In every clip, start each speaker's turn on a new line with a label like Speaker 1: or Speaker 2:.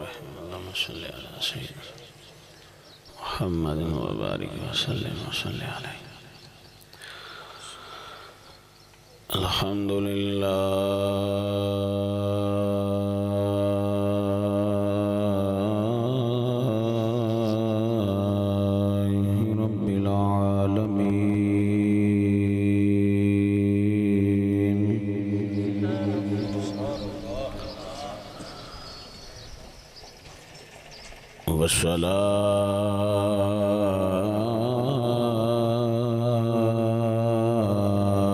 Speaker 1: الرحيم اللهم صل على سيدنا محمد وبارك وسلم وصل عليه. الحمد لله رب العالمين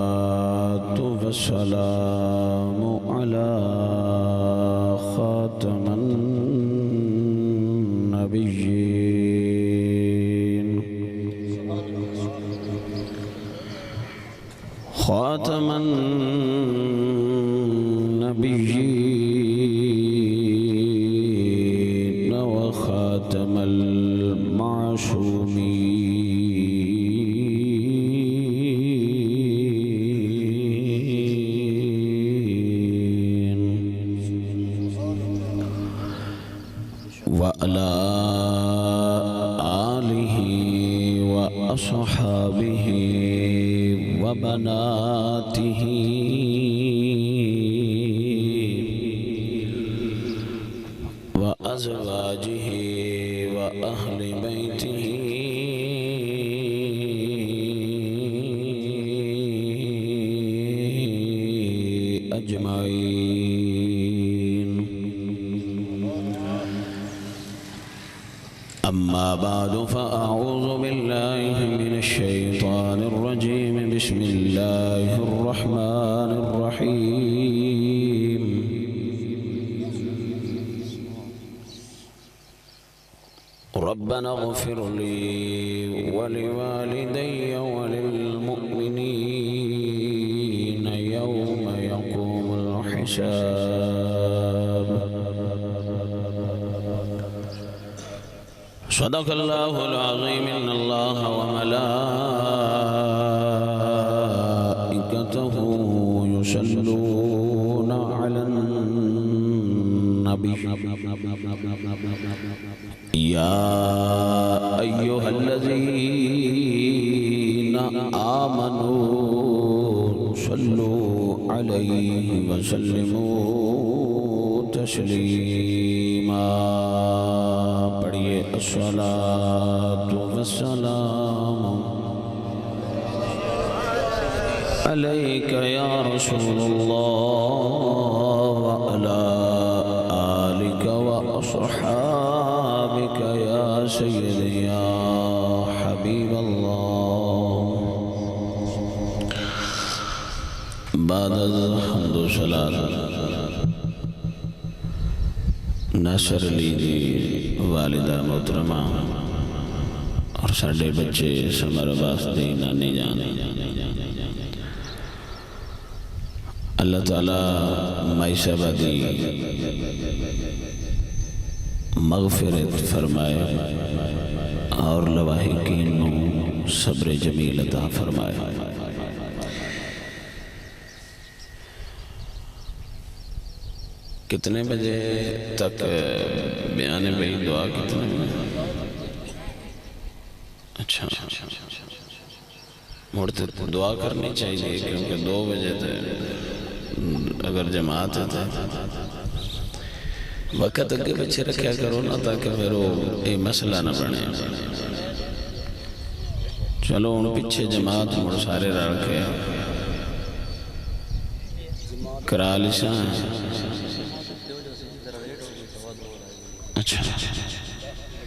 Speaker 1: والصلاة والسلام على خاتم النبيين خاتم النبيين وخاتم المعصومين وعلى آله وأصحابه وبناته وأزواجه وأهل بيته أجمعين. أما بعد فأعوذ بالله من الشيطان الرجيم. بسم الله الرحمن الرحيم. ربنا اغفر لي ولوالدي وللمؤمنين يوم يقوم الحساب. صدق الله العظيم. إن الله وملائكته يصلون على النبي يا أيها الذين آمنوا صلوا عليه وسلموا تسليما. پڑھیے الصلاة والسلام عليك يا رسول الله وعلى آلك وأصحابك يا سيدي يا حبيب الله. بعد الحمد والصلاة ناصر علی دی والدہ محترمہ اور ساڈے بچے سمر عباس دی نانی جان، اللہ تعالیٰ مائی صاحبہ دی مغفرت فرمائے اور لواحقین نو صبر جمیل عطا فرمائے. کتنے بجے تک بیان بھئی دعا کتنے بجے؟ اچھا مڑتے دعا کرنی چاہیے کیونکہ 2 بجے تک اگر جماعت ہے وقت اگے بچے رکھیا کرو نا تاکہ پھر وہ یہ مسئلہ نہ بنے. چلو ان پیچھے جماعت مڑ سارے رکھے کرا لیساں. اچھا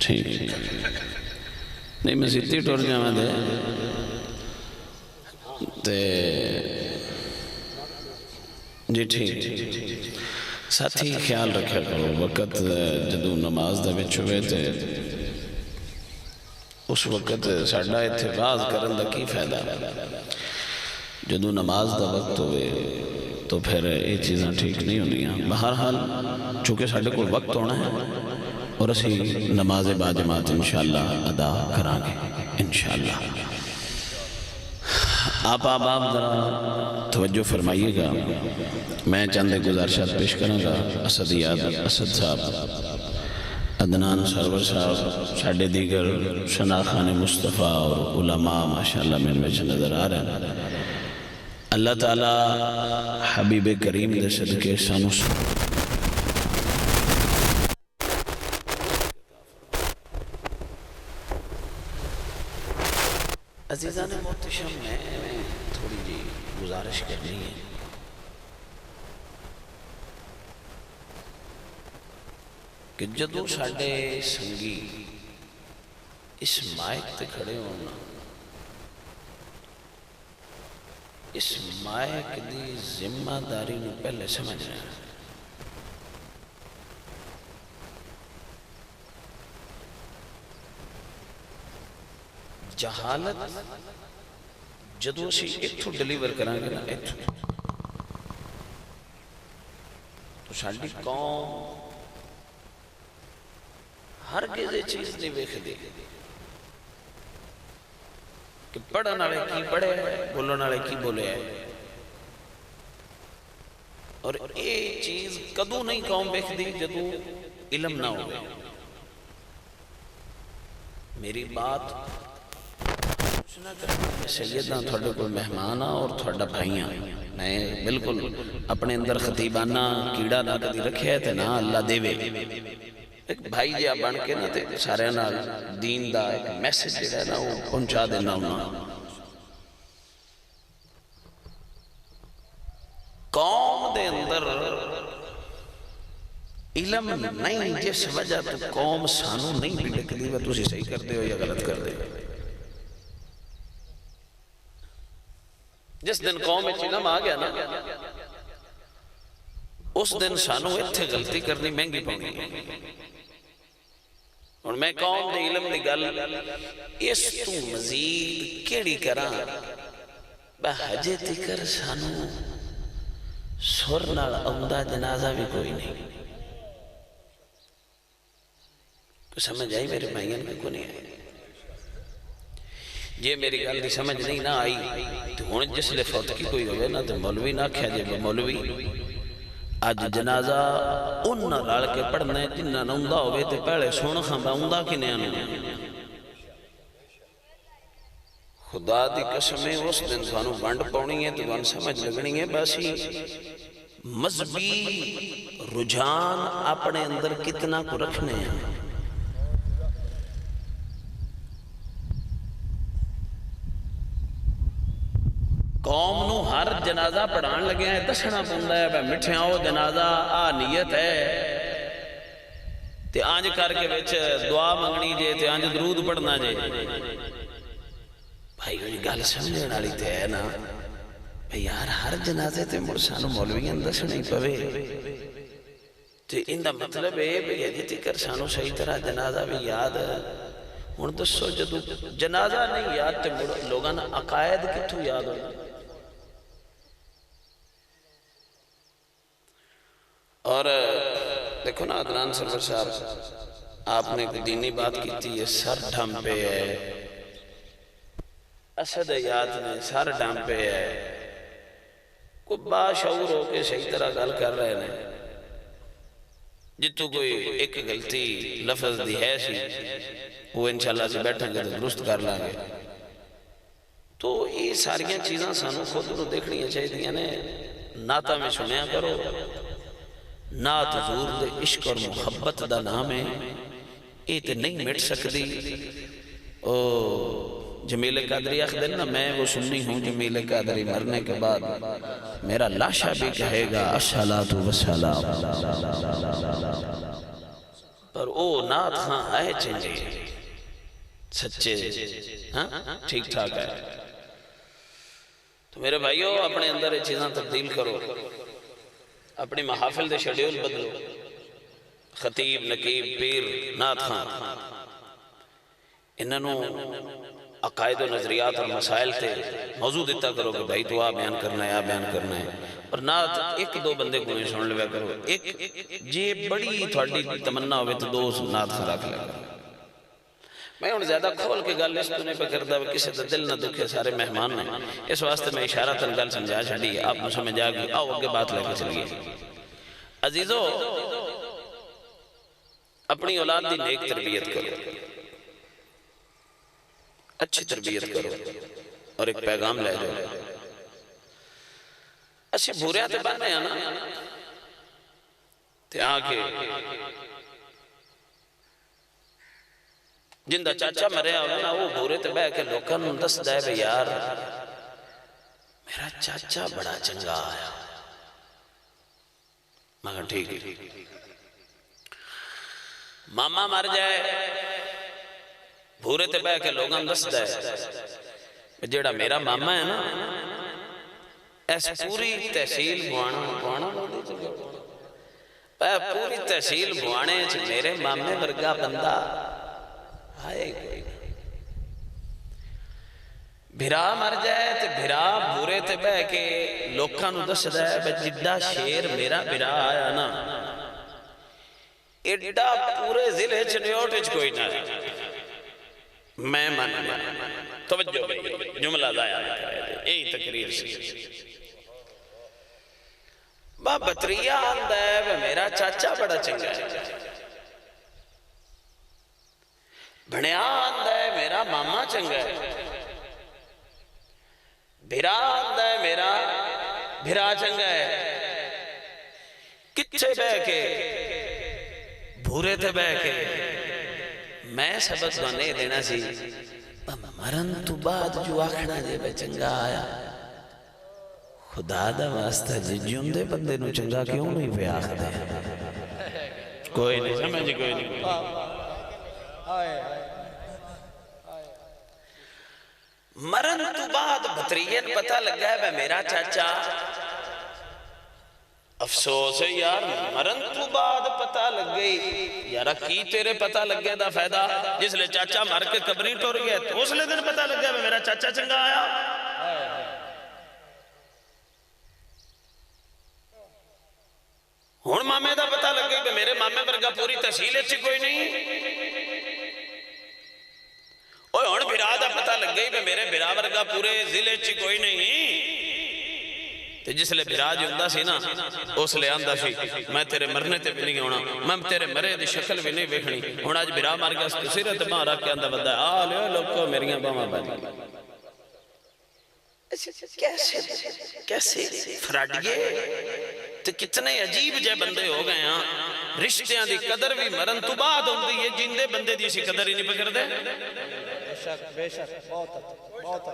Speaker 1: ٹھیک نہیں میں سیدھی ٹور جانا دے جی ٹھیک. ساتھی خیال رکھا کرو وقت جدو نماز دا بچ ہوئے تھے اس وقت ساڑھا اتفاظ کرن دا کی فائدہ. جدو نماز دا وقت ہوئے تو پھر یہ چیزاں ٹھیک نہیں ہونی. بہرحال چونکہ ساڑھے کو وقت ہونا ہے اور اسی نماز با جماعت انشاءاللہ ادا کرانگے انشاءاللہ. آپ ذرا توجہ فرمائیے گا. میں چند گزارشات پیش کروں گا. اسد یاد اسد صاحب عدنان سرور صاحب ساڈے دیگر شناخان مصطفیٰ اور علماء ماشاءاللہ من میں نظر آ رہے ہیں. اللہ تعالیٰ حبیب کریم دے صدقے سانو عزیزان محتشم میں تھوڑی جی گزارش کرنی ہے. کہ جدو ساڈے سنگی اس مائک تے کھڑے ہونا اس مائک دی ذمہ داری نو پہلے سمجھ رہے ہیں. جہالت جدو اسی اتھو ڈیلیور کریں گے نا اتھو تو ساڈی قوم ہر گزے چیز نہیں ویکھ دی کہ پڑھن والے کی پڑھے بولن والے کی بولے ہے. اور یہ چیز کدو نہیں قوم ویکھ دی جدو علم نہ ہوئے. میری بات سیدنا تھوڑے کو مہمانا اور تھوڑا بھائیاں میں بالکل اپنے اندر خطیبانہ کیڑا نہ کدی رکھے ہے تے نہ اللہ دے وے ایک بھائی جا بن کے نا تے سارے نال دین دا ایک میسج جڑا ہے نا وہ پہنچا دینا ہونا. قوم دے اندر علم نہیں جس وجہ تو قوم سانو نہیں بھی لکھ وہ تسی صحیح کر دے ہو یا غلط کر دے. جس دن قوم میں علم آ گیا نا اس دن سانو اتھے غلطی کرنی مہنگی پڑنی. اور میں قوم دے علم دی گل اس تو مزید کیڑی کراں بہجے تکر سانو سر نال اوندا جنازہ بھی کوئی نہیں. سمجھ آئی میرے بھائیان کو نہیں آئی؟ یہ میری گل دی سمجھ نہیں نہ آئی تو ہن جس لے فوت کی کوئی ہوئے نا تو مولوی نہ کھیا جے مولوی آج جنازہ ان نہ رال کے پڑھنے جنہ نوندہ ہوئے تے پہلے سونا خاں باؤندہ کی نیاں خدا دی قسمیں اس دن سانو بانڈ پاؤنی ہے تو وان سمجھ لگنی ہے باسی مذہبی رجحان اپنے اندر کتنا کو رکھنے ہیں. قوم نو ہر جنازہ پڑھان لگے ہیں دسنا پوندا ہے بھائی مٹھے آؤ جنازہ آ نیت ہے تے آنج کر کے وچ دعا منگنی جے تے آنج درود پڑھنا جے. بھائی یہ گل سمجھنے والی تے ہے نا بھائی یار ہر جنازے تے مرسانو مولویاں دسنا ہی پوے تے ان دا مطلب ہے بھائی اجے تکر سانو صحیح طرح جنازہ بھی یاد ہن دسو جدو جنازہ نہیں یاد تے لوگاں نا عقائد کتھوں یاد ہو. اور دیکھو نا عدنان سرور صاحب آپ نے کوئی دینی بات کی تھی یہ سر ڈھم پہ ہے اسد یاد نے سر ڈھم پہ ہے کوئی باشعور ہو کے صحیح طرح گل کر رہے ہیں جتو کوئی ایک غلطی لفظ دی ہے سی وہ انشاءاللہ سے بیٹھیں گے تو درست کر لیں گے. تو یہ ساریاں چیزاں سانو خود کو دیکھنی چاہیے دیا نے ناتا میں سنیا کرو. نات حضور دے عشق اور محبت دا نام ہے یہ تے نہیں مٹ سکتی. جمیل قادری اخدر نا میں وہ سننی ہوں جمیل قادری مرنے کے بعد میرا لاشا بھی کہے گا الصلاۃ والسلام پر او نات ہاں آئے چنجے سچے ٹھیک ٹھاک ہے. تو میرے بھائیو اپنے اندر یہ چیزاں تبدیل کرو اپنی محافل دے شیڈیول بدلو. خطیب نقیب پیر نات خان انہوں عقائد و نظریات اور مسائل تے موضوع دیتا کرو کہ بھائی تو آ بیان کرنا ہے آ بیان کرنا ہے اور نات ایک دو بندے کو نہیں سن لیا کرو. ایک جی بڑی تھوڑی تمنا ہوئے تو دو نات خان رکھ لیا کرو. میں ان زیادہ کھول کے گل اس نے پہ کردہ کسی دا دل نہ دکھے سارے مہمان نے اس واسطے میں اشارہ تن گل سمجھا چھڑی آپ نے سمجھ آگئی آؤ اگے بات لے کے چلیے. عزیزو اپنی اولاد دی نیک تربیت کرو، اچھی تربیت کرو، اور ایک پیغام لے جاؤ۔ اچھے بھورے آتے بننے ہیں نا، تے آکے جندہ چاچا مرے ہونا وہ بھورے تے بے کے لوکاں نوں دس دے بے یار میرا چاچا بڑا چنگا آیا، مگر ٹھیک ہے ماما مر جائے بھورے تے بے کے لوگاں دس دے جیڑا میرا ماما ہے نا ایس پوری تحصیل بوانا پوری تحصیل بوانے میرے مامے ورگا بندہ آئے کوئی بھرا مر جائے تے بھرا بھورے تے بے کے لوکاں نوں دس دے بے جڈا شیر میرا بھرا آیا نا ایڈا پورے ضلع چنیوٹ اچ کوئی نہ میں مان لیا۔ توجہ بھئی جملہ ضائع نہ کرے یہی تقریر سی۔ بطریہ آندہ ہے میرا چاچا بڑا چنگا ہے، بھنیا آندہ ہے میرا ماما چنگا ہے، بھرا آندہ ہے میرا بھرا چنگا ہے، کچھے بے کے بھورے تے بے کے میں سبق بنے دینا سی مرن تو بعد جو آکھنا جے بے چنگا آیا خدا دا واسطہ جی جندے بندے نو چنگا کیوں نہیں پہ آخ دے کوئی نہیں سمجھے کوئی نہیں مرن تو بعد بطریت پتہ لگا ہے میرا چاچا افسوس ہے یار مرن تو بعد پتہ لگ گئی یارہ کی تیرے پتہ لگ گیا دا فائدہ جس لئے چاچا مر کے قبری ٹور گیا تو اس لئے دن پتہ لگ گیا میرا چاچا چنگا آیا۔ ہون مامے دا پتہ لگ گئی کہ میرے مامے ورگا پوری تحصیل اچھی کوئی نہیں، اوہ ہون بھرا دا پتہ لگ گئی کہ میرے بھرا ورگا پورے ضلع اچھی کوئی نہیں، تو جس لئے بھرا جندہ سی نا اس لئے آندہ سی میں تیرے مرنے تے بھی نہیں ہونا، میں تیرے مرے دی شکل بھی نہیں ویکھنی، ہون آج بھرا مار گیا سیرت مارا کے آندہ بدہ آلے لوگوں میریاں باما بانی کیسے فراڈیے تو کتنے عجیب جے بندے ہو گئے ہیں، رشتیاں دی قدر بھی مرن تو بعد ہوندی ہے، جندے بندے دی اسی قدر ہی نہیں پکر دے۔ بے شک بہت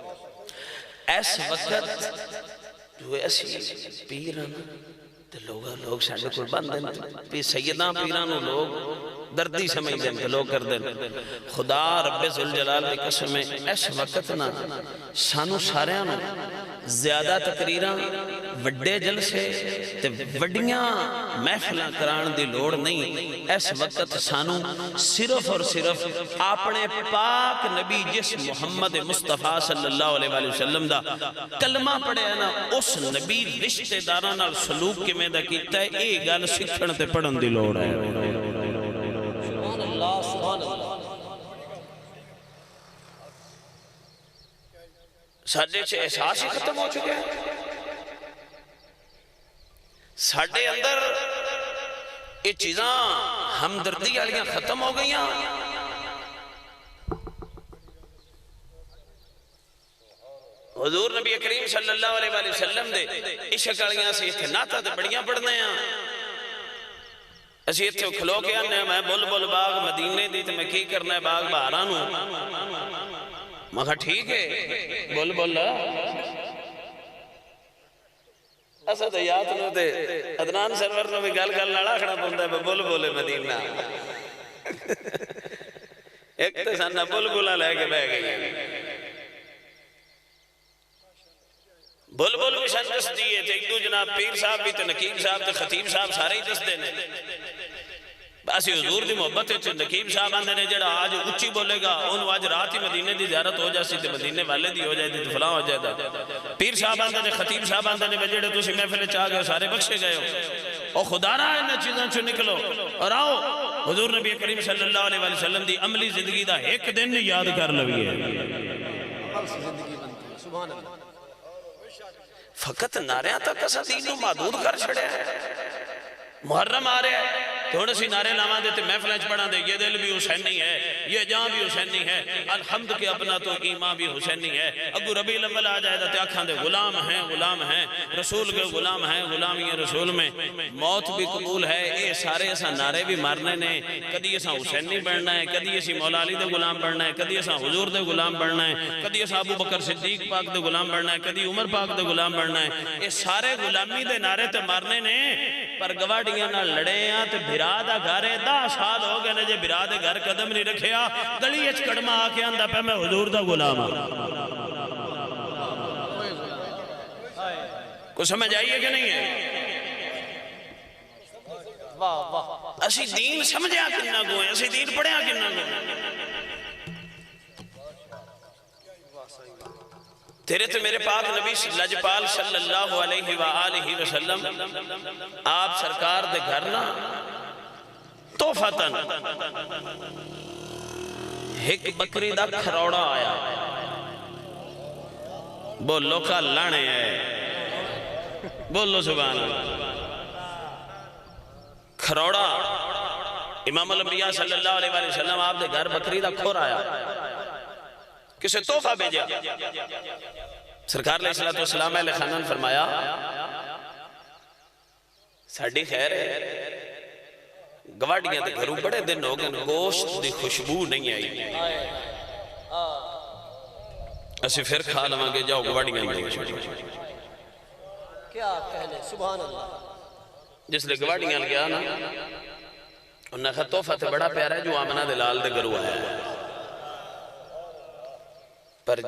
Speaker 1: ایس وقت جو ایسی پیران لوگ ساڑھے قربان دیں سیدان پیرانوں لوگ دردی سمجھ دیں کہ لوگ کر دیں خدا رب ذوالجلال دی قسم میں اس وقت نا سانو ساریاں زیادہ تقریران وڈے جلسے تے وڈیاں محفلہ کران دی لوڑ نہیں، اس وقت سانو صرف اور صرف اپنے پاک نبی جس محمد مصطفیٰ صلی اللہ علیہ وسلم دا کلمہ پڑھے نا اس نبی رشتہ داران اور سلوک کے میں دا کیتا ہے ایک گال سکھن تے پڑھن دی لوڑ ہے۔ سبحان اللہ سبحان اللہ۔ ساڑھے چھے احساس ہی ختم ہو چکے ہیں، ساڑھے اندر یہ چیزاں ہمدردی والیاں ختم ہو گئی ہیں۔ حضور نبی کریم صلی اللہ علیہ وسلم دے عشق والیاں سے اتناتا دے بڑیاں پڑھنے ہیں، اسی اتھے کھلو کے آنے میں بول بول باغ مدینے دی تے میں کی کرنا ہے باغ بہارانوں میں کہا ٹھیک ہے بول بول ایسا تو یاد نو دے ادنان سرور نو بھی گل گل لڑا کھڑا پوندا ہے بول بولے مدینہ ایک تے ساننا بول بولا لے کے بہ گئی بول بول بھی شان دس دیئے تھے ایک دو جناب پیر صاحب بھی تے نقیب صاحب تے خطیب صاحب سارے ہی دس دینے باسی حضور دی محبت ہے نقیب صاحب آندھے نے جڑا آج اچھی بولے گا انہوں آج رات ہی مدینے دی زیارت ہو جاسی تے مدینے والے دی ہو جائے دی فلاں ہو جائے دا پیر صاحب آندھے نے خطیب صاحب آندھے نے جڑے تو سی محفل چاہ گئے سارے بخشے گئے ہو اور خدا رہا ہے انہیں چیزاں چھو نکلو اور آؤ حضور نبی کریم صلی اللہ علیہ وسلم دی عملی زندگی دا ایک دن یاد کر لوی ہے فقط ناریاں تک اسا دین نو محدود کر چھڑے ہیں محرم آ رہے ہیں تو ہن اسی نعرے لاواں دے تے محفلاں وچ پڑھاں دے یہ دل بھی حسینی ہے یہ جان بھی حسینی ہے الحمد کے اپنا تو ایمان بھی حسینی ہے اگو ربیع الاول آ جائے تے آکھاں دے غلام ہیں رسول کے غلام ہیں غلامی رسول میں موت بھی قبول ہے اے سارے اساں نعرے بھی مارنے نے کدی اساں حسینی بننا ہے کدی اسی مولا علی دے غلام بننا ہے کدی اساں حضور دے غلام بننا ہے کدی اساں ابو بکر صدیق پاک دے غلام بننا ہے کدی عمر پاک دے غلام بننا ہے اے سارے غلامی دے نعرے تے مارنے نے پر گواڑیاں نہ لڑے ہیں تے بھرا دا گھر 10 سال ہو گئے نے جے بھرا دے گھر قدم نہیں رکھیا گلی وچ کڑما آ کے آندا پیا میں حضور دا غلام ہوں کو سمجھ آئیے کہ نہیں ہے اسی دین سمجھیا کننا گوئے اسی دین پڑھیا کننا گوئے تیرے تو میرے پاک نبی لجپال صلی اللہ علیہ وآلہ وسلم آپ سرکار دے گھر نا توفتن ایک بکری دا کھروڑا آیا بولو کا لانے ہے بولو سبحان اللہ کھروڑا امام الانبیاء صلی اللہ علیہ وآلہ وسلم آپ دے گھر بکری دا کھور آیا کسے توفہ بھیجا سرکار علیہ السلام علیہ خانان فرمایا ساڑھی خیر ہے گواڑیاں دے گھروں بڑے دن ہو گئے گوشت دی خوشبو نہیں آئی اسی پھر کھا لواں گے جاؤ گواڑیاں دے
Speaker 2: کیا کہنے سبحان اللہ
Speaker 1: جس لئے گواڑیاں لگیا نا انہاں کہا توفہ تے بڑا پیارا ہے جو آمنہ دلال دے گھروں آیا ہے پر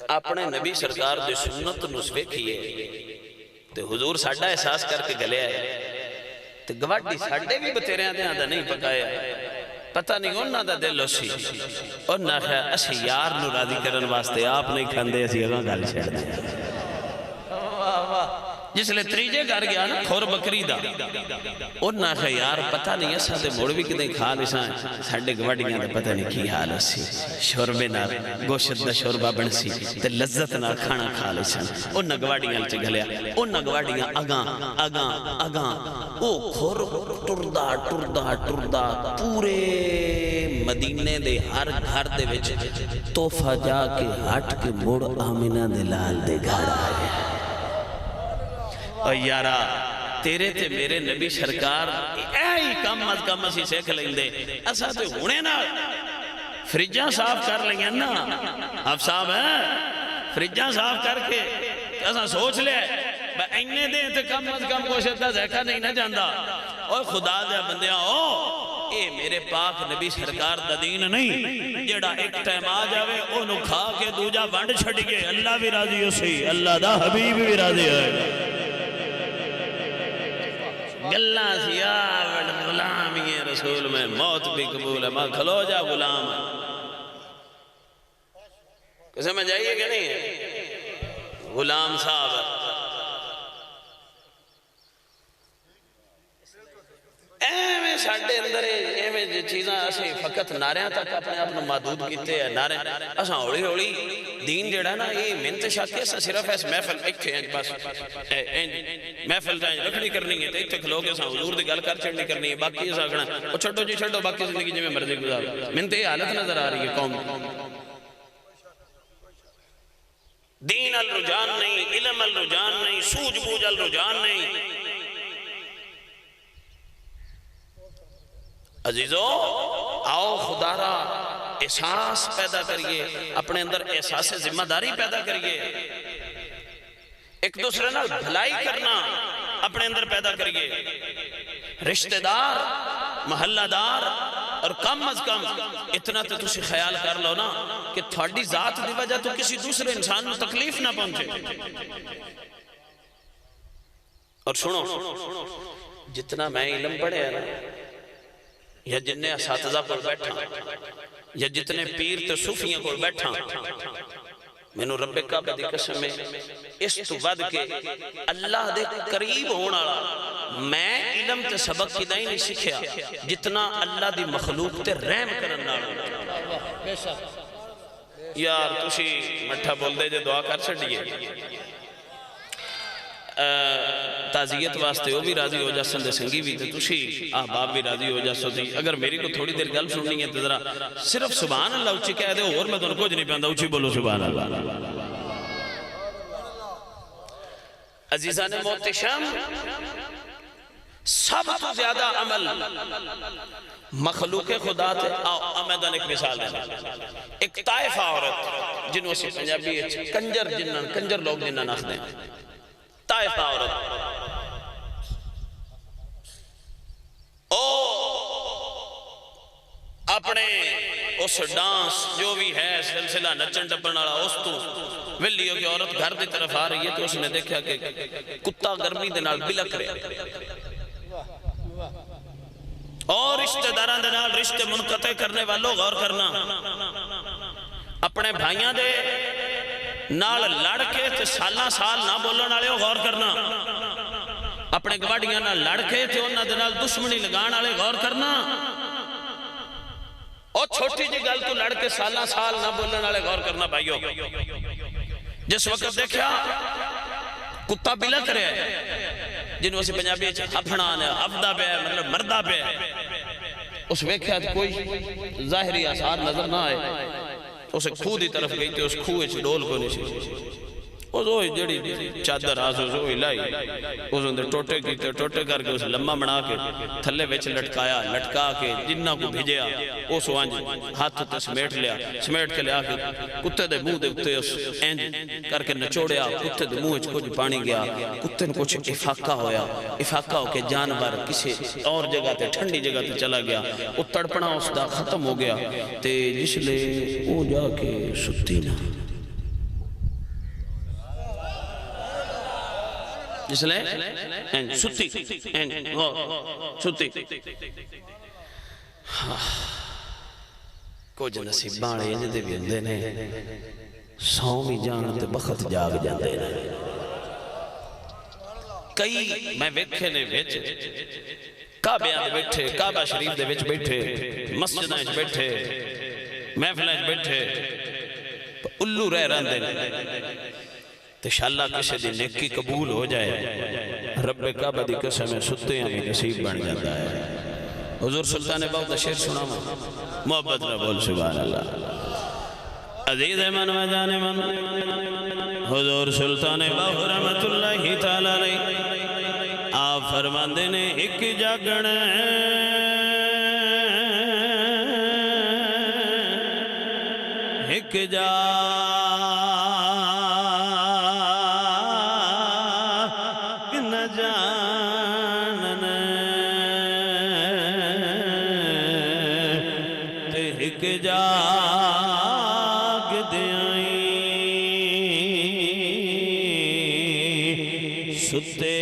Speaker 1: اپنے نبی سرکار دے سنت نسوے کیے تے حضور ساڑھا احساس کر کے گلے آئے تے گواڑی ساڑھے بھی بتیرے آدھے آدھا نہیں پکایا پتہ نہیں انہاں دا دل اسی انہاں کہا اسی یار نو راضی کرن واسطے آپ نہیں کھاندے اسی اگاں گل چھڑ دے جس لئے تریجے گھر گیا نا کھور بکری دا انہاں کہا یار پتہ نہیں ایسا تے موڑ بھی کدیں کھا لیساں ساڑھے گواڑیاں دے پتہ نہیں کی حال اسی شوربے نہ گوشت دا شوربہ بنسی تے لذت نہ کھانا کھا لیساں انہاں گواڑیاں لچے گھلیا انہاں گواڑیاں اگاں او کھور ٹردہ پورے مدینے دے ہر گھر دے وچ توفہ جا کے ہٹ کے موڑ آمنہ دے لال دے گھر آئے اور یارا تیرے تے میرے نبی سرکار ایہی کم از کم اسی سیکھ لیں دے ایسا تے ہونے نا فریجاں صاف کر لیں نا آپ صاحب ہیں فریجاں صاف کر کے ایسا سوچ لے اینے دے تے کم از کم گوشت دا زیکہ نہیں نہ جاندہ اور خدا دے بندیاں اے میرے پاک نبی سرکار دا دین نہیں جیڑا ایک ٹائم آ جاوے انہوں کھا کے دوجہ بانڈ چھڑیے اللہ بھی راضی ہو سی اللہ دا حبیب بھی راضی ہے گلہ سیاوڑ غلامی رسول میں موت بھی قبول ہے ماں کھلو جا غلام کسے میں جائیے کہ نہیں ہے غلام صاحب ایویں ساڑھے اندر ایویں چیزاں اسے فقط ناریاں تک اپنے اپنے محدود کیتے ہیں نارے اساں ہوڑی ہوڑی دین جڑا نا یہ منتشا کے اساں صرف ایس محفل ایک بس محفل جائیں رکھنی کرنی ہے تو ایک تک لوگ اساں حضور دی گل کر چڑھنی کرنی ہے باقی اساں کھنا وہ چھڑو جی چھڑو باقی زندگی جی میں مرضی گزار منتے یہ حالت نظر آ رہی ہے قوم دین الرجان نہیں علم الرجان نہیں سوج بوج الرجان نہیں عزیزو آؤ خدا را احساس پیدا کریے اپنے اندر احساس ذمہ داری پیدا کریے ایک دوسرے نال بھلائی کرنا اپنے اندر پیدا کریے رشتہ دار محلہ دار اور کم از کم اتنا تو تسی خیال کر لو نا کہ تھوڑی ذات دی وجہ تو کسی دوسرے انسان میں تکلیف نہ پہنچے اور سنو جتنا میں علم پڑھے ہے نا یا جنہیں اساتذہ پر بیٹھا یا جتنے پیر تے صوفیاں پر بیٹھا میں نو رب کعبہ دی قسم میں اس تو بعد کے اللہ دے قریب ہونا میں علم تے سبق کی نہیں سکھیا جتنا اللہ دی مخلوق تے رحم کرنا یار تسی مٹھا بول دے جے دعا کر چھڑیے تعزیت واسطے وہ بھی راضی ہو جاسن دے سنگی بھی تے تسی احباب بھی راضی ہو جاسو تھی اگر میری کو تھوڑی دیر گل سننی ہے تو ذرا صرف سبحان اللہ اچھی کہہ دے اور میں تمہیں کچھ نہیں پہندا اچھی بولو سبحان اللہ عزیزان محتشم سب تو زیادہ عمل مخلوق خدا تھے آمدن ایک مثال ہے ایک طائفہ عورت جنہوں سے پنجابی کنجر لوگ جنہاں ناخ دیں طائفہ عورت اپنے اس ڈانس جو بھی ہے سلسلہ نچن ٹپن والا اس تو ویلیو کی عورت گھر دی طرف آ رہی ہے تو اس نے دیکھا کہ کتا گرمی دے نال بلک رہے اور رشتہ داران دے نال رشتے منقطع کرنے والوں غور کرنا اپنے بھائیاں دے نال لڑ کے تے سالاں سال نہ بولن والے غور کرنا اپنے گواڈیاں نال لڑ کے تے انہاں دے نال دشمنی لگان والے غور کرنا اور چھوٹی جی گل تو لڑ کے سالاں سال نہ بولن والے غور کرنا بھائیو جس وقت دیکھا کتا بلک رہے ہیں جنہوں سے پنجابی ہفنا نے ہفدا پہ مطلب مردہ پہ اس ویکھیا کوئی ظاہری آثار نظر نہ آئے اسے کھو دی طرف گئی تھی اس کھوئے سے ڈول کو نہیں سی اس ہوئی جڑی چادر آس اس ہوئی لائی اس اندر ٹوٹے کی ٹوٹے کر کے اس لمبا بنا کے تھلے ویچ لٹکایا لٹکا کے جنہ کو بھیجیا اس وانج ہاتھ تے سمیٹ لیا سمیٹ کے لیا کہ کتے دے منہ دے اتے اس اینج کر کے نچوڑیا کتے دے منہ کچھ پانی گیا کتے نے کچھ افاقہ ہویا افاقہ ہو کے جانور کسی اور جگہ تے ٹھنڈی جگہ تے چلا گیا وہ تڑپنا اس دا ختم ہو گیا تے جس لے وہ جا کے ستی نہ جس لے ستی کچھ نصیب بانے جدے بھی اندے نے سو بھی جانتے بخت جاگ جاندے نے کئی میں ویکھے نے ویچ کعبیاں دے بیٹھے کعبہ شریف دے ویچ بیٹھے مسجدیں بیٹھے محفلیں بیٹھے الو رہ رہندے نے انشاءاللہ کسی دی نیکی قبول ہو جائے رب کعبہ دی قسم ستے ہمیں نصیب بن جاتا ہے حضور سلطان باؤ دا شیر سنا محبت نہ بول سبحان اللہ عزیز من و جان من حضور سلطان باؤ رحمت اللہ تعالیٰ علیہ آپ فرماندے نے ایک جاگن ایک جاگ دیائیں ستے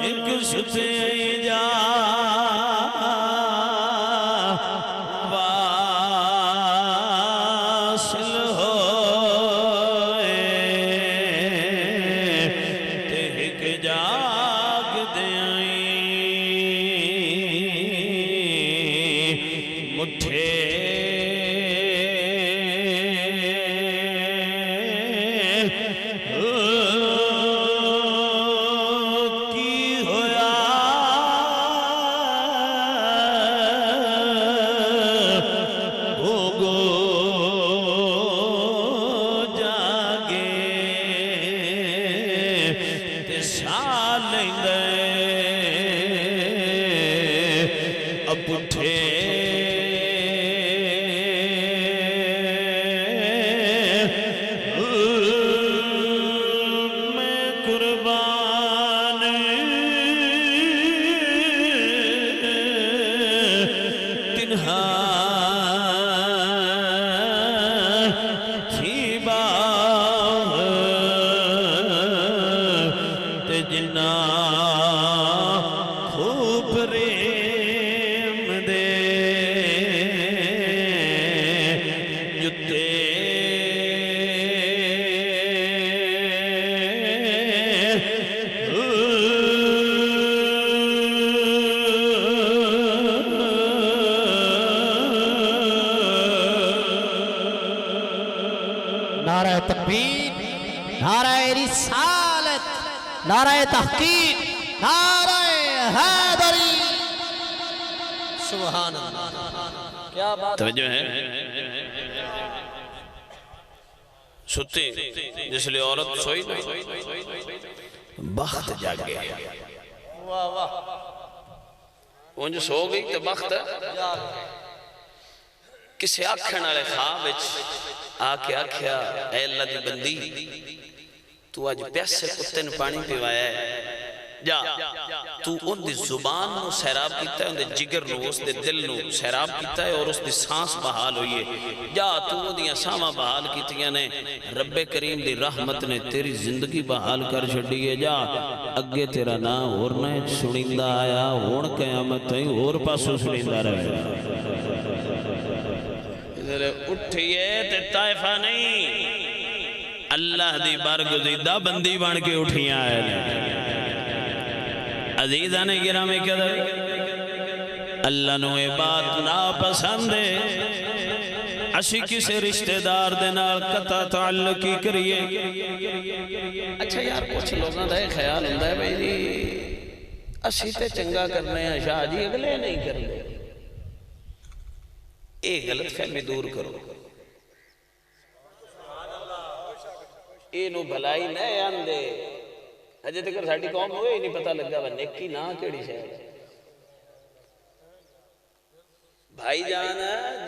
Speaker 1: ایک ستے جا واصل ہو جاگ دیائیں مٹھے کی ہویا ہو گو جاگے تے سالیں گئے اب اٹھے میں قربان تنہا تھی باغ تے جنہ خوب ریم دے جتے
Speaker 3: نعرہ تکبیر، نعرہ رسالت، نعرہ تحقیق، نعرہ حیدری.
Speaker 2: سبحان اللہ. کیا بات
Speaker 1: توجہ ہے. ستی جس لئے عورت سوئی بخت جاگ گیا.
Speaker 2: واہ واہ.
Speaker 1: انج سو گئی تو بخت کسے آکھن والے خواب آکے آکھیا اے اللہ دی بندی تو آج پیاسے کتے نے پانی پیوایا ہے. جا تو ان دی زبان نو سیراب کیتا ہے، ان دی جگر نو اس دی دل نو سیراب کیتا ہے اور اس دی سانس بحال ہوئی ہے. جا تو ان دی سانساں بحال کیتیاں نے. رب کریم دی رحمت نے تیری زندگی بحال کر چھڑی ہے. جا اگے تیرا نام اور نہ سنیندہ آیا ہون قیامت تھی اور پاسو سنیندہ رہے. ادھر اٹھئے تے طائفہ نہیں، اللہ دی بارگزیدہ بندی بن کے اٹھیاں آئے. عزیزان گرامی قدر، اللہ نو اے بات ناپسند ہے اسی کسے رشتہ دار دے نال قطع تعلقی کریے. اچھا یار کچھ لوگاں دا ایک خیال ہوندہ ہے بھائی جی اسی تے چنگا کرنے ہیں شاہ جی اگلے نہیں کرنے. ایک غلط فہمی دور کرو. اینو بھلائی نہ آندے. اجے تک ساڈی قوم ہوئے ہی نہیں پتہ لگا وہ نیکی نہ کیڑی شے. بھائی جان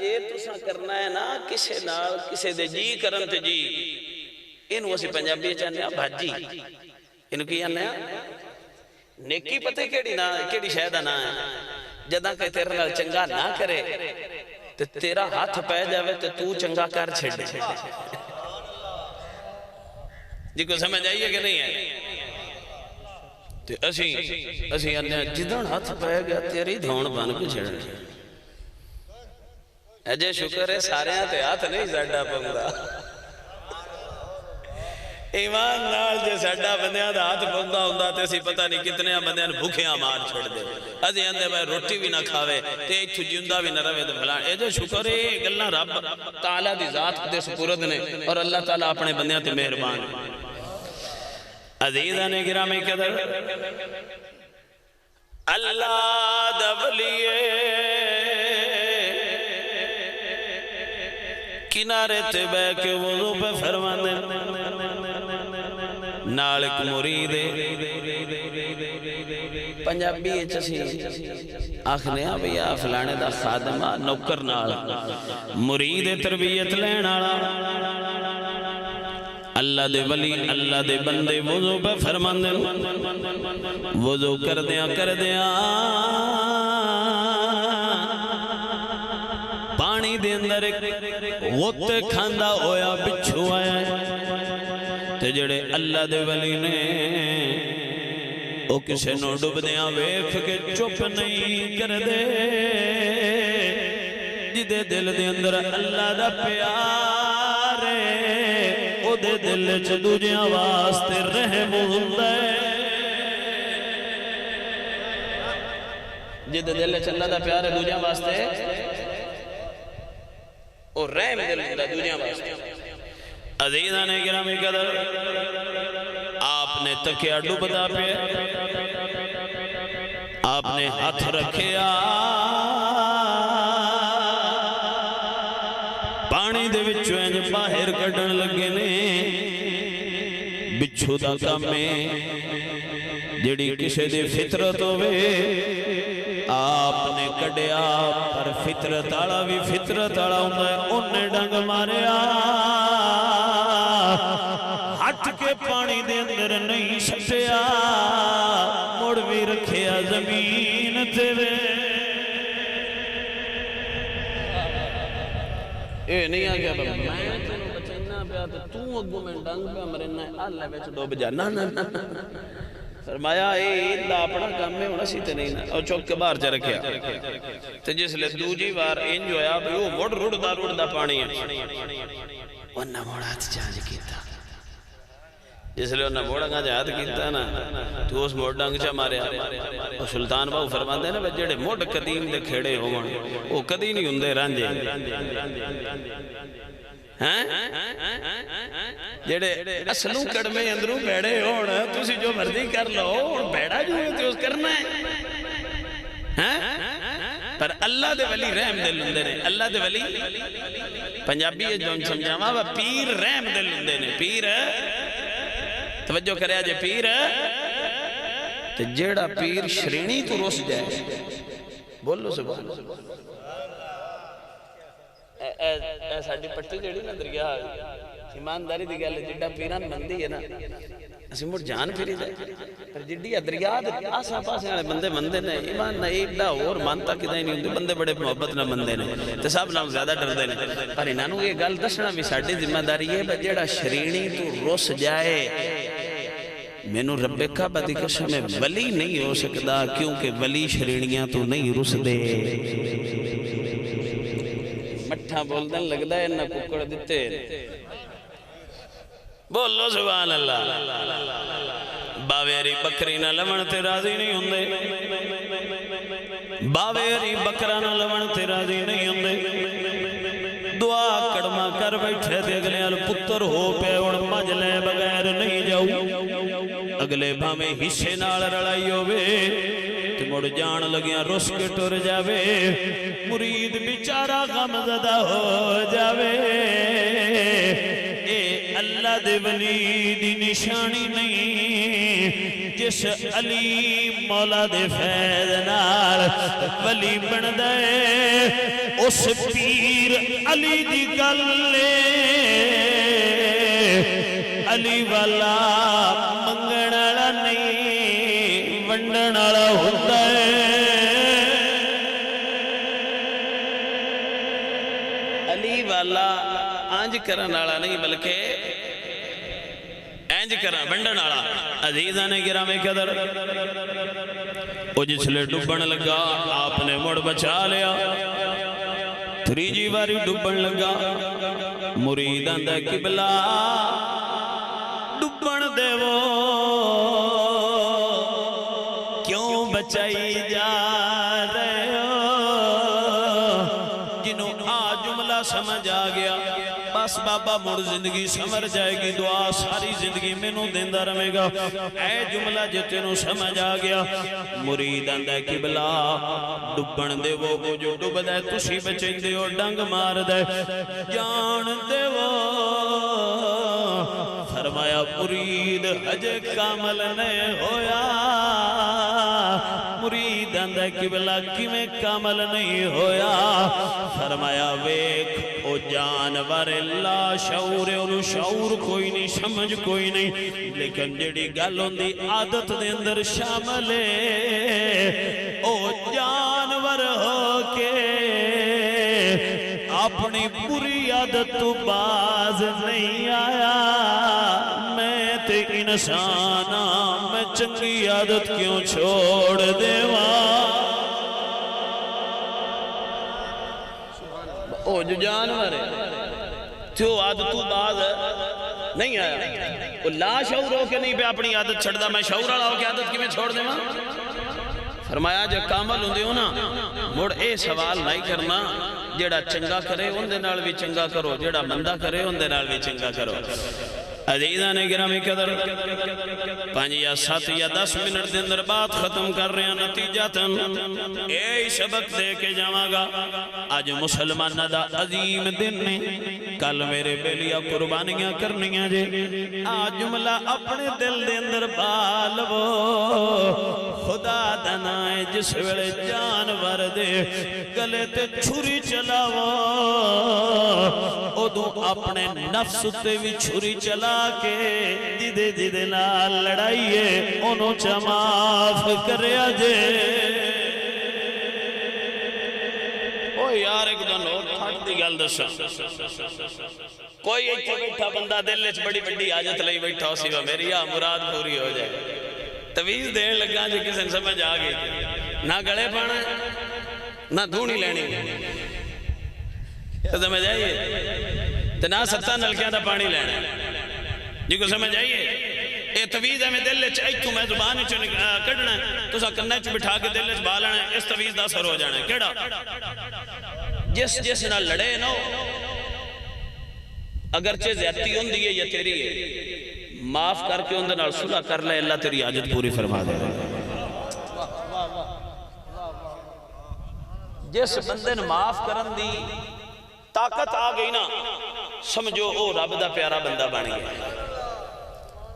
Speaker 1: جے تساں کرنا ہے نا کسے نال کسے دے جی کرن تے جی اینو اسی پنجابی چاہنے بھاجی. اینو کی آنے نیکی پتہ کیڑی شے دا نا ہے. جداں کہ تیرے نال چنگا نہ کرے تے تیرا ہاتھ پہ جاوے تے تو چنگا کر چھڑے. جی کو سمجھ آئیے کہ نہیں ہے؟ تے اسی انہیں جدن ہاتھ پہ گیا تیری دھون بن کے چھڑے. اجے شکر ہے سارے تے ہاتھ نہیں ساڈا پوندا. ایمان نال جے ساڈا بندیاں دا ہاتھ پوندا ہوندا تے اسی پتہ نہیں کتنے بندیاں بھوکیاں مار چھڑ دے. اسی اندے بھائی روٹی بھی نہ کھاوے تے ایتھوں جیوندا بھی نہ رہے تے فلاں. اے جو شکر ہے گلاں رب تعالیٰ دی ذات دے سپرد نے اور اللہ تعالیٰ اپنے بندیاں تے مہربان ہے. عزیزان گرامی قدر، اللہ دا ولیے کنارے تے بے کے وضو پہ فرمانے نالک مرید پنجابی چسی آخنے ہیں بھیا فلانے دا خادمہ نوکر نال مرید تربیت لین آلا. اللہ دے ولی اللہ دے بندے وضو پہ فرماندے وضو کر دیاں پانی دے اندر ایک غوطے کھاندہ ہویا بچھو آیا ہے. تے جڑے اللہ دے ولی نے او کسے نو ڈب دیاں ویکھ کے چپ نہیں کر دے. جدے دل دے اندر اللہ دا پیار ہے او دے دل چ دوجیاں واسطے رحم ہوندا ہے. جدے دل چ اللہ دا پیار ہے دوجیاں واسطے او رحم دل ہوندا دوجیاں واسطے. عزیزان گرامی قدر، آپ نے تکیا ڈوبدا پہ آپ نے ہاتھ رکھیا پانی دے وچوں انج باہر کڈن لگے نے. بچھو دا کام ہے جڑی کسے دی فطرت ہوئے آپ نے کڈیا پر فطرت آڑا بھی فطرت آڑا ہوندا ہے. انہیں ڈنگ ماریا ہاتھ کے پانی دے اندر نہیں سٹیا مڑ بھی رکھیا زمین تیرے. اے نہیں آگیا بابا میں تینوں بچنا پیا تو اگو میں ڈنگ پیا مرنا ہے اللہ بیچ ڈوب جا. نا نا نا فرمایا اے اللہ اپنا کام میں ہونا سی تے نہیں نا. اور چوک کے باہر چا رکھیا تے جس لئے دوجی بار انج ہویا بھی وہ مڑ رڑ دا پانی ہے. انہا موڑات چانج کیتا جس لئے انہا موڑا گا جہاد کیتا نا تو اس موڑ ڈنگ چا ماریا. اور سلطان باہو فرمان دے نا جڑے موڑ قدیم دے کھیڑے ہوں وہ کدی نہیں ہوں دے رانجے جڑے اصلوں کڑمے اندروں بیڑے ہونا تسی جو مرضی کر لو بیڑا جو ہے تو اس کرنا ہے پر اللہ دے ولی رحم دل لندے نے اللہ دے ولی پنجابی ہے جو سمجھاما وہ پیر رحم دل لندے نے پیر توجہ کریا جے پیر تے جیڑا پیر شرینی تو رس جائے بولو سبحان اے ساڑی پٹی جیڑی نا درگاہ ایمانداری دی گل جڑا پیران مندی ہے نا اسی مڑ جان پھری جائے پر جڑی درگاہ دے آسا پاسے والے بندے مندے نے ایمان نہ ایڈا اور مانتا کدا ہی نہیں ہوندے بندے بڑے محبت نہ مندے نے تے سب نام زیادہ ڈردے نے پر انہاں نوں یہ گل دسنا بھی ساڈی ذمہ داری ہے جڑا شرینی تو رس جائے مینوں رب کعبہ دی قسم ولی نہیں ہو سکدا کیونکہ ولی شرینیاں تو نہیں رس دے مٹھا بولدن لگدا ہے نہ ککڑ دتے بولو سبحان اللہ باویری بکری نہ لمن تے راضی نہیں ہوندے باویری بکرا نہ لمن تے راضی نہیں ہوندے دعا کڑما کر بیٹھے تھے اگلے ال پتر ہو پہ اور مجلے بغیر نہیں جاؤ اگلے بھامے حصے نال رڑائی ہوئے تے مڑ جان لگیاں رس کے ٹر جاوے مرید بیچارہ غم زدہ ہو جاوے اے اللہ دے ولی دی نشانی نہیں جس علی مولا دے فیض نال ولی بن دے اس پیر علی دی گلے علی والا منگن والا نہیں ونڈن والا ہوتا ہے علی والا آنج کرن والا نہیں بلکہ اینج کرن ونڈن والا عزیزاں گرامی قدر وہ جسلے ڈبن لگا آپ نے مڑ بچا لیا تریجی واری ڈبن لگا مریداں دا قبلہ ڈبن دے وہ کیوں بچائی جا رہے ہو جنہوں جملہ سمجھ آ گیا بس بابا مڑ زندگی سمر جائے گی دعا ساری زندگی میں نو دیندہ رہے گا اے جملہ جتے نو سمجھ آ گیا مریداں دے قبلہ ڈبن دے وہ جو ڈب دے تسی بچیں دے اور ڈنگ مار دے جان دے وہ فرمایا مرید حج کامل نے ہویا مریداں دے قبلہ کی میں کامل نہیں ہویا فرمایا ویک او جانور لا شعور انہوں شعور کوئی نہیں سمجھ کوئی نہیں لیکن جڑی گل ہوندی عادت دے اندر شامل ہے او جانور ہو کے اپنی بری عادت تو باز نہیں آیا میں تے انسانا میں چنگی عادت کیوں چھوڑ دیواں او جو جانور ہے تو عادتو باز نہیں آیا وہ لا شعور ہو کے نہیں پہ اپنی عادت چھڑ دا میں شعور آڑا ہو کے عادت کی میں چھوڑ دے ماں فرمایا جو کامل ہوں دے ہو نا مڑ اے سوال نہیں کرنا جیڑا چنگا کرے ان دے نال بھی چنگا کرو جیڑا مندہ کرے ان دے نال بھی چنگا کرو عزیزاں نے گرامی قدر 5 یا 7 یا 10 منٹ دے اندر بات ختم کر رہے ہیں نتیجہ تن اے سبق دے کے جاواں گا آج مسلمان دا عظیم دن نے کل میرے بیلیا قربانیاں کرنیاں جے آج جملہ اپنے دل دے اندر بالو خدا دنائے جس ویلے جانور دے گلے تے چھری چلاو ادو اپنے نفس تے بھی چھری چلا کے جدے نال لڑائیے انہوں چماف کریا جے او یار ایک دن اور تھاٹ دی گل دسا کوئی ایک بیٹھا بندہ دل وچ بڑی بڑی حاجت لئی بیٹھا ہو سیوا میری یا مراد پوری ہو جائے تویز دین لگا جو کسی سمجھ آ گئی نہ گڑے پانا نہ دھونی لینی تو سمجھ آئیے تو نہ 7 نلکیاں دا پانی لینا جی کو سمجھ آئیے اے تویز ہے میں دل لچ ایک تو میں زبان چ کڈنا تو سا کنے چ بٹھا کے دل لچ بالنا اس تویز دا سر ہو جانا کیڑا جس نہ لڑے نو اگرچہ زیادتی ہوندی ہے یا تیری ہے معاف کر کے اندر نال صلح کر لے اللہ تیری حاجت پوری فرما دے جس بندے نے معاف کرن دی طاقت آ گئی نا سمجھو او رب دا پیارا بندہ بن گیا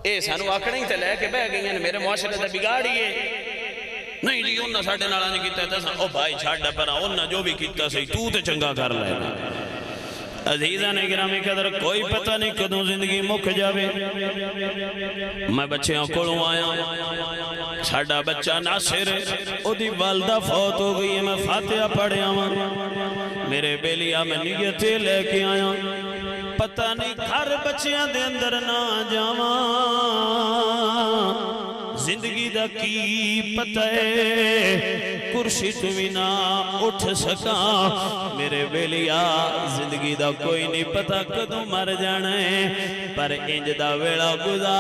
Speaker 1: اے سانو آکھنا ہی تے لے کے بہ گئی ہیں میرے معاشرے دا بگاڑیے نہیں جی انہاں ساڈے نال نہیں کیتا تے او بھائی چھڈ پرا انہاں جو بھی کیتا سی تو تے چنگا کر لے عزیزان گرامی قدر کوئی پتہ نہیں کدوں زندگی مک جاوے میں بچیاں کولوں آیا ساڈا بچہ ناصر او دی والدہ فوت ہو گئی ہے میں فاتحہ پڑھیا ہوں میرے بیلیا میں نیت لے کے آیا پتہ نہیں گھر بچیاں دے اندر نہ جاواں زندگی دا کی پتہ ہے کرسی تو بھی نہ اٹھ سکا میرے بیلیا زندگی دا کوئی نہیں پتہ کدوں مر جانا ہے پر انج دا ویلا گزار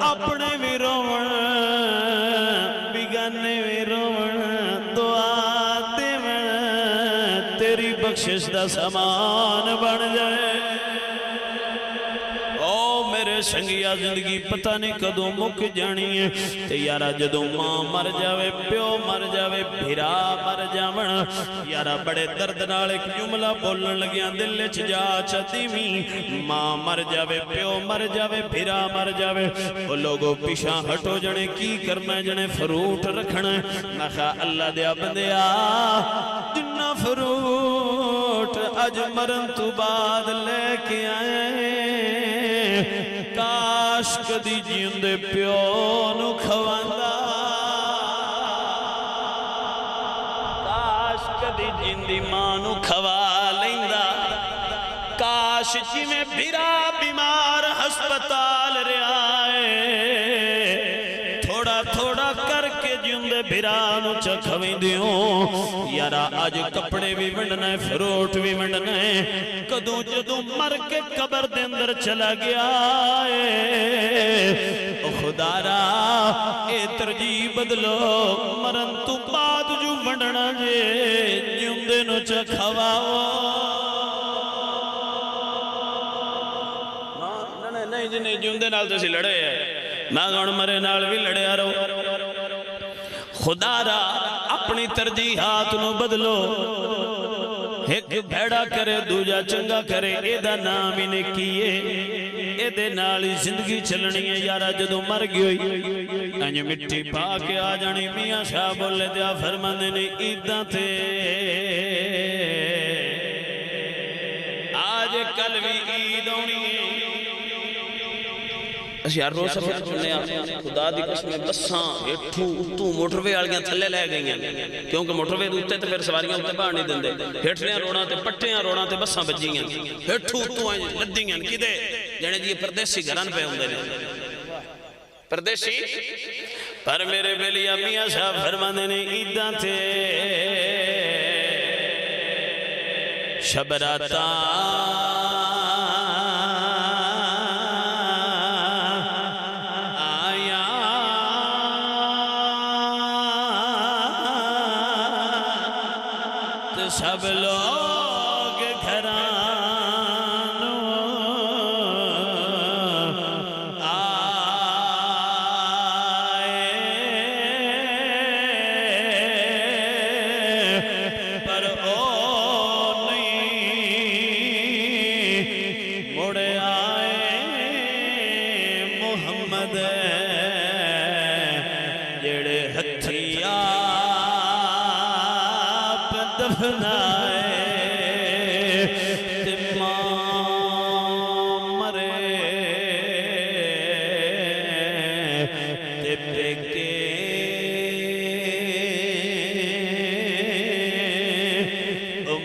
Speaker 1: اپنے بھی روون بیگانے بھی روون دعا دیون تیری بخشش دا سامان بن جائے سنگیا زندگی پتہ نہیں کدوں مک جانی ہے تے یارا جدوں ماں مر جاوے پیو مر جاوے بھیرا مر جاون یارا بڑے درد نال ایک جملہ بولن لگیاں دل وچ جا چتیویں ماں مر جاوے پیو مر جاوے بھیرا مر جاوے او لوگوں پیچھے ہٹو جنے کی کرنا جنے فروٹ رکھنا میں کہا اللہ دیا بندیا جنہ فروٹ اج مرن تو بعد لے کے آئے کاش کدی جیندے پیو نو کھواندا کاش کدی جیندی ماں نو کھوا لیندا کاش جویں بھیرا بیمار ہسپتال رہیا ہے تھوڑا تھوڑا کر کے جیندے بھیرا نو چکھویندیوں یارا اج کپڑے بھی ونڈنا ہے فروٹ بھی ونڈنا ہے کدوں جدوں مر کے قبر دے اندر چلا گیا او خدا را اے ترجیح بدلو مرن تو بعد جو ونڈنا جے جیندے نو چکھواؤ نہیں جی نہیں جیندے نال تو سی لڑے ہیں میں گھن مرے نال بھی لڑے رہو خدا را اپنی ترجیحات نو بدلو ایک بھیڑا کرے دوجا چنگا کرے اے دا نام ہی نے کیے اے دے نالی زندگی چلنی ہے یارا جدو مر گئی ہوئی انج مٹی پا کے آ جانی میاں شاہ بولے دیا فرمانے نے عیداں تھے آج کل بھی عید ہونی ہے اسی یار روز سفر چلنے خدا دی قسم بساں ہٹھو اتو موٹروے آلیاں تھلے لے گئی ہیں کیونکہ موٹروے دوتے تے پھر سواریاں ہوتے باہر نہیں دندے ہٹھلیاں روڑاں تے پٹیاں روڑاں تے بساں بجی ہیں ہٹھو اتو آئیں لدی ہیں کدے جانے جی پردیسی گھران پہ ہوں دے پردیسی پر میرے بیلی امیاں شاہ فرمانے نے عیداں تھے شبراتا سب لوگ گھرانوں آئے پر او نہیں مڑ آئے محمد جڑے ہتھی آپ دفنائے تے ماں مرے تے پیکے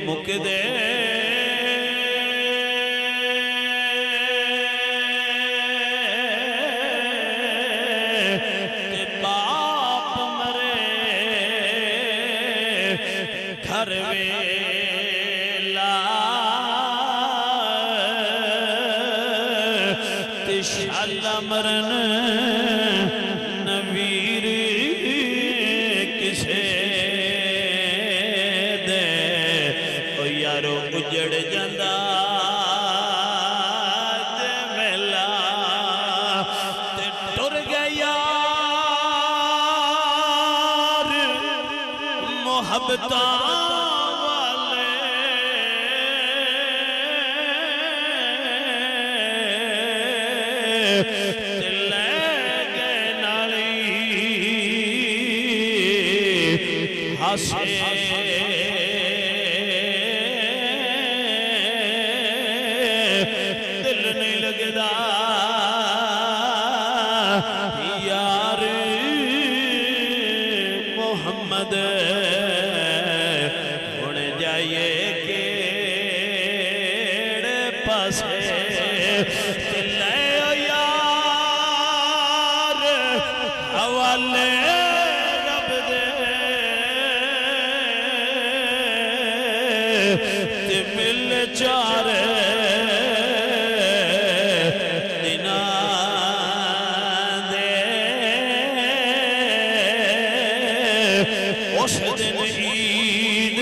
Speaker 1: مک دے تے باپ مرے گھر ویلا تے شالا مرن نویر کسے دے او یارو اجڑ جان ملا تے ٹر گیا محبتاں والے تے لے گئے نالی ہاسے دل نہیں لگدا یار محمد ہن جائیے کیڑے پاسے تے لے یار حوالے رب دے تے مل چارے اس دن عید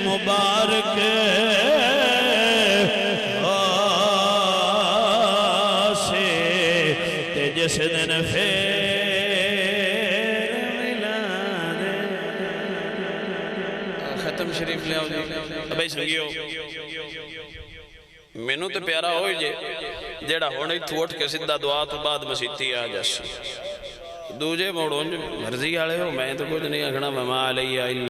Speaker 1: مبارک سے تے جس دن پھر ملاد ختم شریف لے آؤ جی بھائی سنگیو مینوں تے پیارا ہوئی جے جیڑا ہونے تو اٹھ کے سدھا دعا تو بعد مسیتی آ جاس دوجے موڑوں مرضی آلے ہو میں تو کچھ نہیں اکھنا وما علیہ